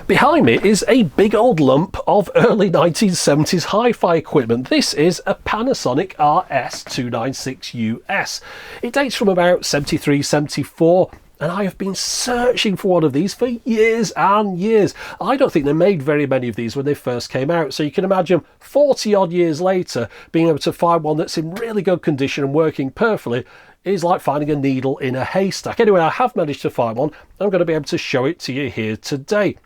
Behind me is a big old lump of early 1970s hi-fi equipment. This is a Panasonic RS-296US. It dates from about 73, 74, and I have been searching for one of these for years and years. I don't think they made very many of these when they first came out, so you can imagine 40 odd years later being able to find one that's in really good condition and working perfectly is like finding a needle in a haystack. Anyway, I have managed to find one. I'm going to be able to show it to you here today.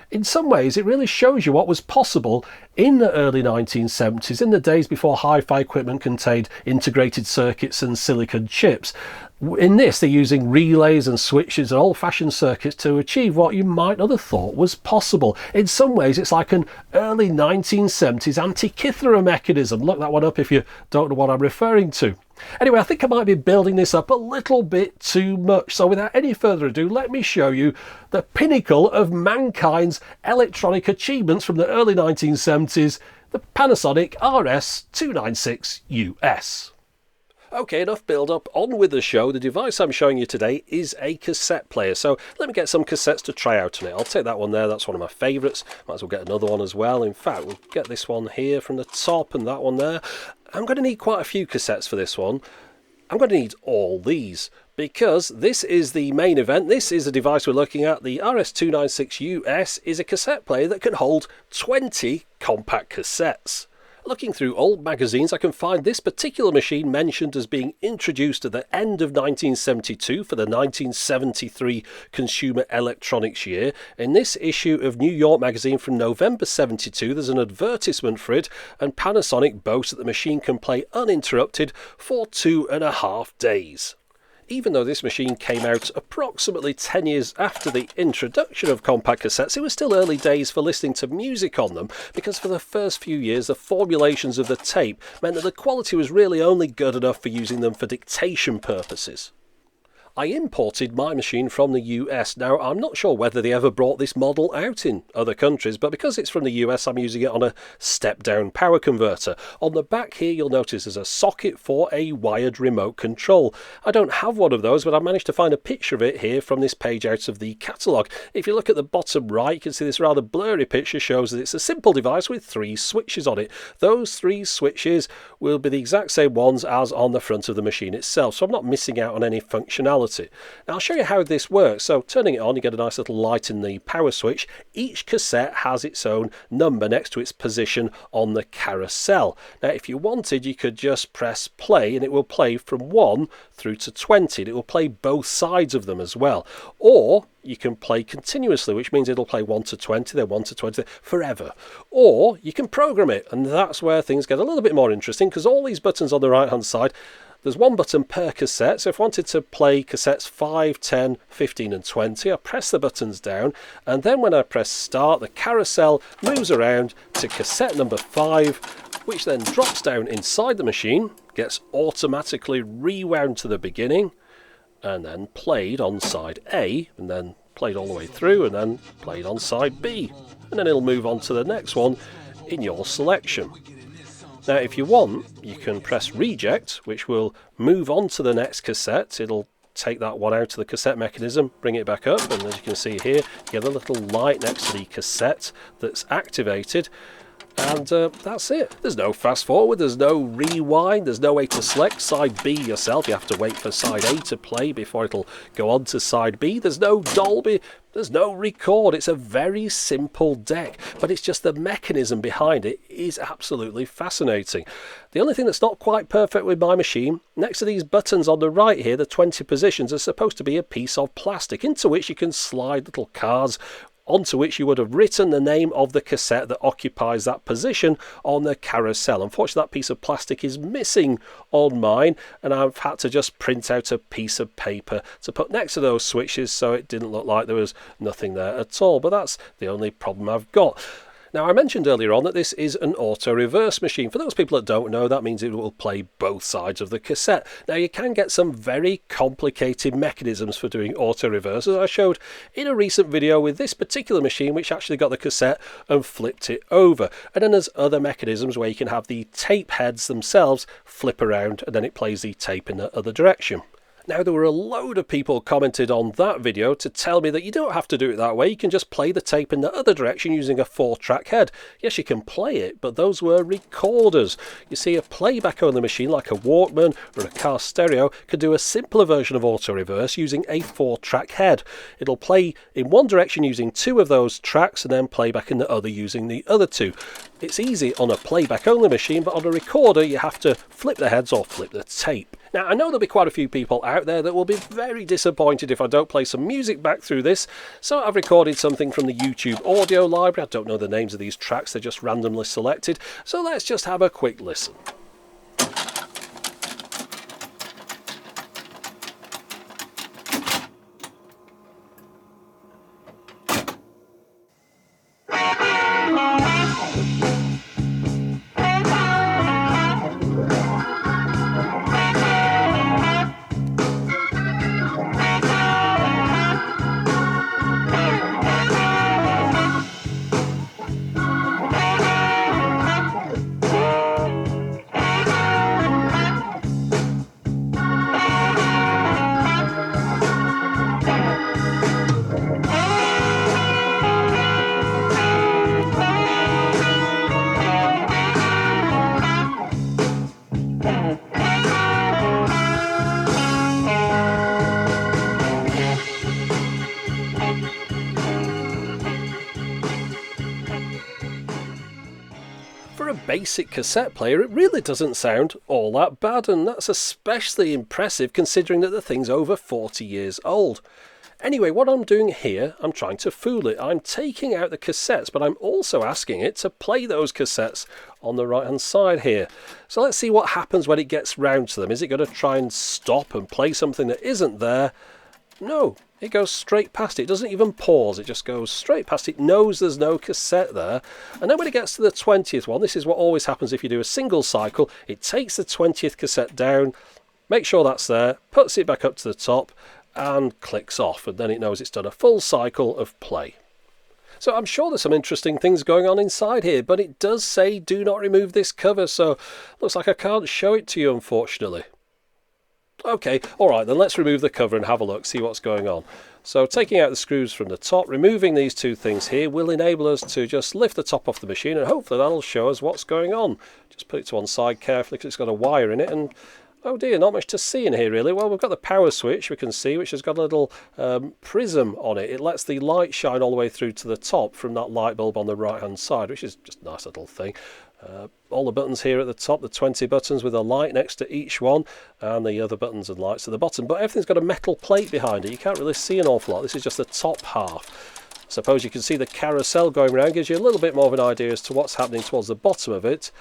In some ways, it really shows you what was possible in the early 1970s, in the days before hi-fi equipment contained integrated circuits and silicon chips. In this, they're using relays and switches and old-fashioned circuits to achieve what you might not have thought was possible. In some ways, it's like an early 1970s Antikythera mechanism. Look that one up if you don't know what I'm referring to. Anyway, I think I might be building this up a little bit too much, so without any further ado, let me show you the pinnacle of mankind's electronic achievements from the early 1970s, the Panasonic RS-296US. Okay, enough build up, on with the show. The device I'm showing you today is a cassette player, so let me get some cassettes to try out on it. I'll take that one there, that's one of my favourites. Might as well get another one as well. In fact, we'll get this one here from the top and that one there. I'm going to need quite a few cassettes for this one. I'm going to need all these because this is the main event. This is a device we're looking at. The RS-296US is a cassette player that can hold 20 compact cassettes. Looking through old magazines, I can find this particular machine mentioned as being introduced at the end of 1972 for the 1973 Consumer Electronics year. In this issue of New York magazine from November 72, there's an advertisement for it, and Panasonic boasts that the machine can play uninterrupted for 2.5 days. Even though this machine came out approximately 10 years after the introduction of compact cassettes, it was still early days for listening to music on them, because for the first few years the formulations of the tape meant that the quality was really only good enough for using them for dictation purposes. I imported my machine from the US. Now, I'm not sure whether they ever brought this model out in other countries, but because it's from the US, I'm using it on a step-down power converter. On the back here, you'll notice there's a socket for a wired remote control. I don't have one of those, but I managed to find a picture of it here from this page out of the catalogue. If you look at the bottom right, you can see this rather blurry picture shows that it's a simple device with 3 switches on it. Those 3 switches will be the exact same ones as on the front of the machine itself, so I'm not missing out on any functionality. Now I'll show you how this works. So turning it on, you get a nice little light in the power switch. Each cassette has its own number next to its position on the carousel. Now if you wanted, you could just press play and it will play from 1 through to 20, and it will play both sides of them as well. Or you can play continuously, which means it'll play 1 to 20, then 1 to 20, forever. Or you can program it, and that's where things get a little bit more interesting, because all these buttons on the right hand side, there's 1 button per cassette. So if I wanted to play cassettes 5, 10, 15 and 20, I press the buttons down, and then when I press start, the carousel moves around to cassette number 5, which then drops down inside the machine, gets automatically rewound to the beginning, and then played on side A, and then played all the way through, and then played on side B, and then it'll move on to the next one in your selection. Now if you want, you can press reject, which will move on to the next cassette. It'll take that one out of the cassette mechanism, bring it back up, and as you can see here, you get a little light next to the cassette that's activated. And that's it. There's no fast forward, there's no rewind, there's no way to select side B yourself. You have to wait for side A to play before it'll go on to side B. There's no Dolby, there's no record. It's a very simple deck, but it's just the mechanism behind it is absolutely fascinating. The only thing that's not quite perfect with my machine, next to these buttons on the right here, the 20 positions, are supposed to be a piece of plastic into which you can slide little cards, onto which you would have written the name of the cassette that occupies that position on the carousel. Unfortunately, that piece of plastic is missing on mine, and I've had to just print out a piece of paper to put next to those switches so it didn't look like there was nothing there at all. But that's the only problem I've got. Now, I mentioned earlier on that this is an auto-reverse machine. For those people that don't know, that means it will play both sides of the cassette. Now, you can get some very complicated mechanisms for doing auto-reverse, as I showed in a recent video with this particular machine, which actually got the cassette and flipped it over. And then there's other mechanisms where you can have the tape heads themselves flip around, and then it plays the tape in the other direction. Now, there were a load of people commented on that video to tell me that you don't have to do it that way. You can just play the tape in the other direction using a 4-track head. Yes, you can play it, but those were recorders. You see, a playback-only machine like a Walkman or a car stereo could do a simpler version of auto-reverse using a 4-track head. It'll play in one direction using 2 of those tracks and then play back in the other using the other 2. It's easy on a playback-only machine, but on a recorder you have to flip the heads or flip the tape. Now, I know there'll be quite a few people out there that will be very disappointed if I don't play some music back through this, so I've recorded something from the YouTube audio library. I don't know the names of these tracks, they're just randomly selected, so let's just have a quick listen. For a basic cassette player, it really doesn't sound all that bad, and that's especially impressive considering that the thing's over 40 years old. Anyway, what I'm doing here, I'm trying to fool it. I'm taking out the cassettes, but I'm also asking it to play those cassettes on the right hand side here. So let's see what happens when it gets round to them. Is it going to try and stop and play something that isn't there? No, it goes straight past it. It doesn't even pause, it just goes straight past it, knows there's no cassette there. And then when it gets to the 20th one, this is what always happens if you do a single cycle. It takes the 20th cassette down, makes sure that's there, puts it back up to the top and clicks off, and then it knows it's done a full cycle of play. So I'm sure there's some interesting things going on inside here, but it does say do not remove this cover, so looks like I can't show it to you, unfortunately. Okay, alright then, let's remove the cover and have a look, see what's going on. So taking out the screws from the top, removing these 2 things here will enable us to just lift the top off the machine, and hopefully that'll show us what's going on. Just put it to one side carefully because it's got a wire in it, and oh dear, not much to see in here really. Well, we've got the power switch, we can see, which has got a little prism on it. It lets the light shine all the way through to the top from that light bulb on the right hand side, which is just a nice little thing. All the buttons here at the top, the 20 buttons with a light next to each one, and the other buttons and lights at the bottom. But everything's got a metal plate behind it. You can't really see an awful lot. This is just the top half. I suppose you can see the carousel going around, gives you a little bit more of an idea as to what's happening towards the bottom of it.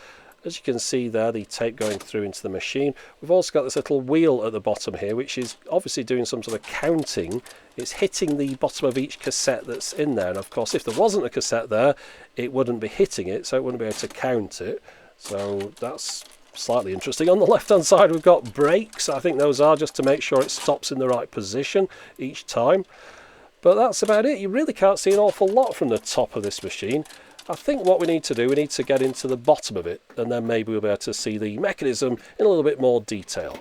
As you can see there, the tape going through into the machine. We've also got this little wheel at the bottom here, which is obviously doing some sort of counting. It's hitting the bottom of each cassette that's in there. And of course, if there wasn't a cassette there, it wouldn't be hitting it, so it wouldn't be able to count it. So that's slightly interesting. On the left-hand side, we've got brakes. I think those are just to make sure it stops in the right position each time. But that's about it. You really can't see an awful lot from the top of this machine. I think what we need to do, we need to get into the bottom of it, and then maybe we'll be able to see the mechanism in a little bit more detail.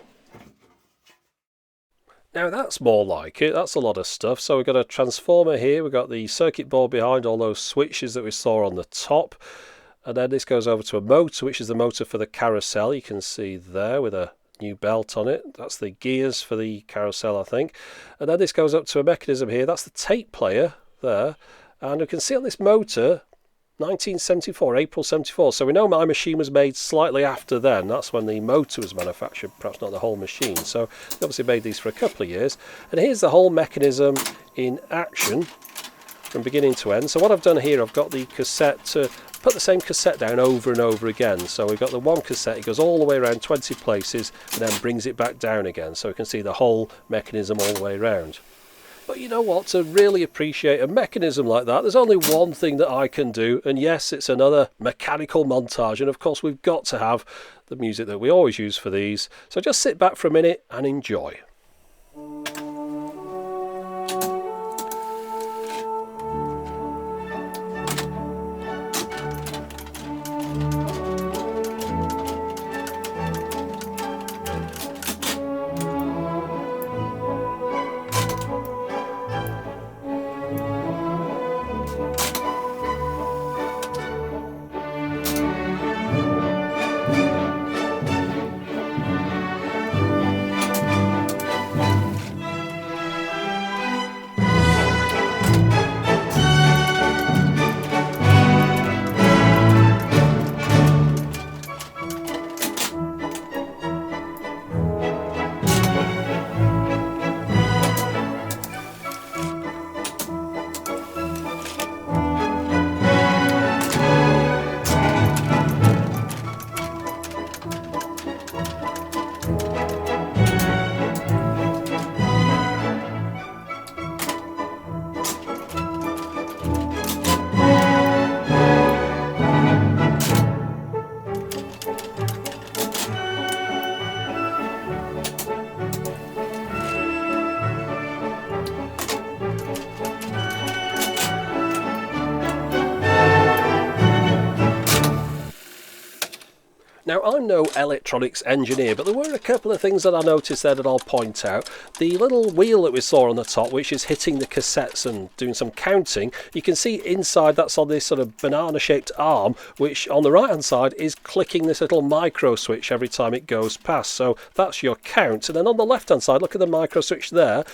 Now that's more like it, that's a lot of stuff. So we've got a transformer here, we've got the circuit board behind all those switches that we saw on the top, and then this goes over to a motor, which is the motor for the carousel. You can see there with a new belt on it. That's the gears for the carousel, I think. And then this goes up to a mechanism here, that's the tape player there, and we can see on this motor 1974, April 74, so we know my machine was made slightly after then. That's when the motor was manufactured, perhaps not the whole machine. So they obviously made these for a couple of years. And here's the whole mechanism in action from beginning to end. So what I've done here, I've got the cassette to put the same cassette down over and over again. So we've got the one cassette, it goes all the way around 20 places and then brings it back down again. So we can see the whole mechanism all the way around. But you know what, to really appreciate a mechanism like that, there's only one thing that I can do, and yes, it's another mechanical montage, and of course we've got to have the music that we always use for these. So just sit back for a minute and enjoy. Now, I'm no electronics engineer, but there were a couple of things that I noticed there that I'll point out. The little wheel that we saw on the top, which is hitting the cassettes and doing some counting, you can see inside that's on this sort of banana-shaped arm, which on the right-hand side is clicking this little micro switch every time it goes past. So that's your count. And then on the left-hand side, look at the micro switch there.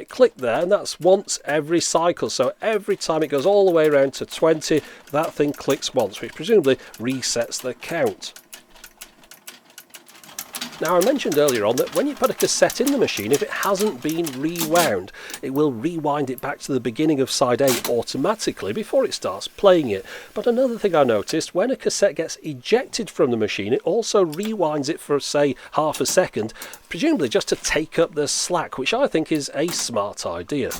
Click there, and that's once every cycle. So every time it goes all the way around to 20, that thing clicks once, which presumably resets the count. Now, I mentioned earlier on that when you put a cassette in the machine, if it hasn't been rewound, it will rewind it back to the beginning of side A automatically before it starts playing it. But another thing I noticed, when a cassette gets ejected from the machine, it also rewinds it for, say, half a second, presumably just to take up the slack, which I think is a smart idea.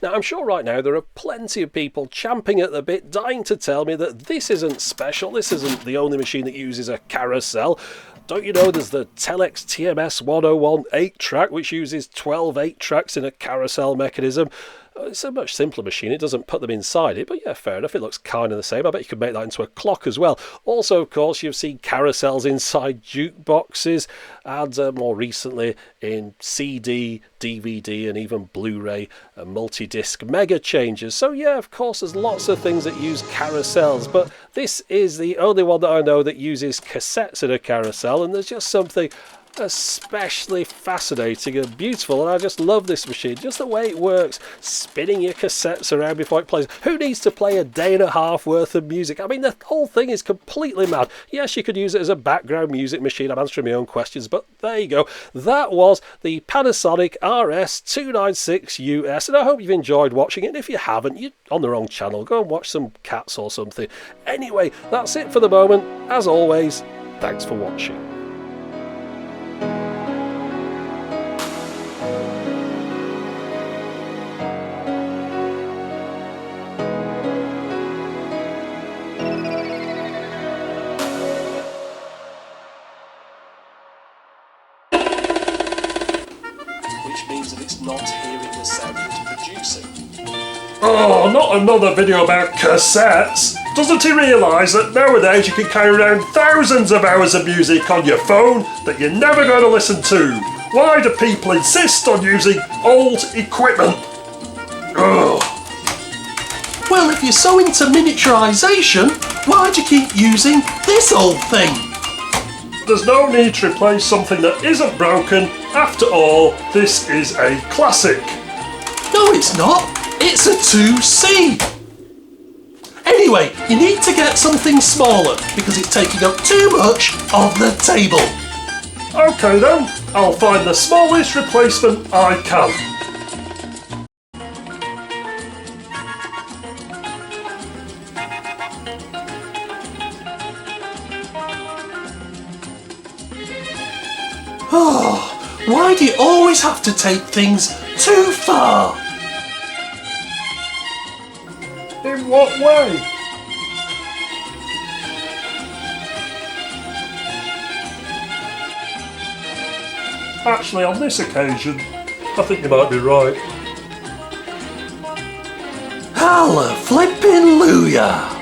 Now, I'm sure right now there are plenty of people champing at the bit, dying to tell me that this isn't special, this isn't the only machine that uses a carousel. Don't you know there's the Telex TMS 101 8-track, which uses 12 8-tracks in a carousel mechanism? It's a much simpler machine, it doesn't put them inside it, but yeah, fair enough, it looks kind of the same. I bet you could make that into a clock as well. Also, of course, you've seen carousels inside jukeboxes, and more recently in CD, DVD and even Blu-ray and multi-disc mega changers. So yeah, of course, there's lots of things that use carousels, but this is the only one that I know that uses cassettes in a carousel, and there's just something especially fascinating and beautiful, and I just love this machine, just the way it works, spinning your cassettes around before it plays. Who needs to play a day and a half worth of music? I mean, the whole thing is completely mad. Yes, you could use it as a background music machine. I'm answering my own questions, but there you go. That was the Panasonic RS-296US, and I hope you've enjoyed watching it. And if you haven't, you're on the wrong channel. Go and watch some cats or something. Anyway, that's it for the moment. As always, thanks for watching. Which means that it's not hearing the sound it's producing. Oh, not another video about cassettes! Doesn't he realise that nowadays you can carry around thousands of hours of music on your phone that you're never going to listen to? Why do people insist on using old equipment? Ugh. Well, if you're so into miniaturisation, why do you keep using this old thing? There's no need to replace something that isn't broken. After all, this is a classic. No, it's not. It's a 2C. Anyway, you need to get something smaller because it's taking up too much of the table. Okay then, I'll find the smallest replacement I can. Oh, why do you always have to take things too far? In what way? Actually, on this occasion, I think you might be right. Hallelujah!